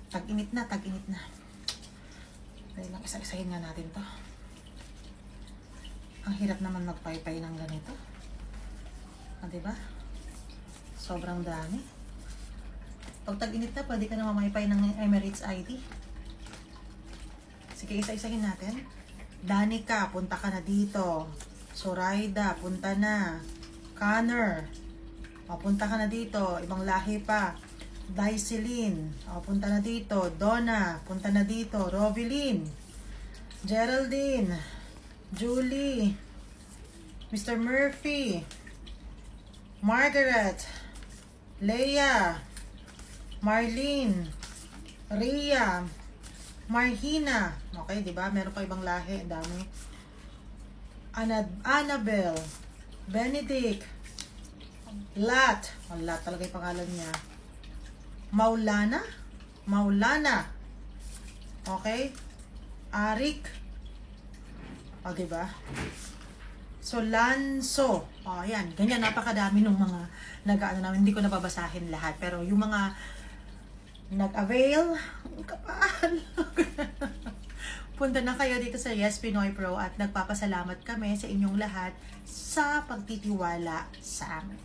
Tag-init na, tag-init na. Dahil lang, isa-isahin nga natin to. Ang hirap naman magpaypay ng ganito. Diba? Sobrang dami. Pag tag-init na, pwede ka na mamaypay ng Emirates ID. Sige, isa-isahin natin. Danica, punta ka na dito. Zoraida, punta na. Connor, punta ka na dito. Ibang lahi pa. Daiseline, punta na dito. Donna, punta na dito. Rovilyn, Geraldine, Julie, Mr. Murphy, Margaret, Leia, Marlene, Rhea, Marhina. Okay, di ba? Meron pa ibang lahi. Ang dami. Annabelle, Benedict, Lat. Lat talaga yung pangalan niya. Maulana. Okay? Arik. O, di ba? Solanso. O, yan. Ganyan, napakadami ng mga nag-ano namin. Hindi ko nababasahin lahat. Pero yung mga nag-avail, kapal. Punta na kayo dito sa Yes Pinoy Pro at nagpapasalamat kami sa inyong lahat sa pagtitiwala sa amin.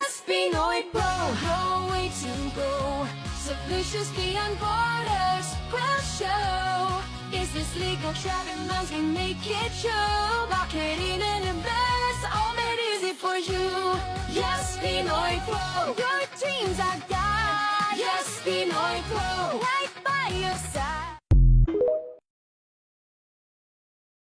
Yes Pinoy Pro, no way to go. Solutions beyond borders will show. Is this legal? Traffic laws can make it true. Marketing and invest, all made easy for you. Yes Pinoy Pro, your dreams are God. Yes Pinoy Pro, right by your side.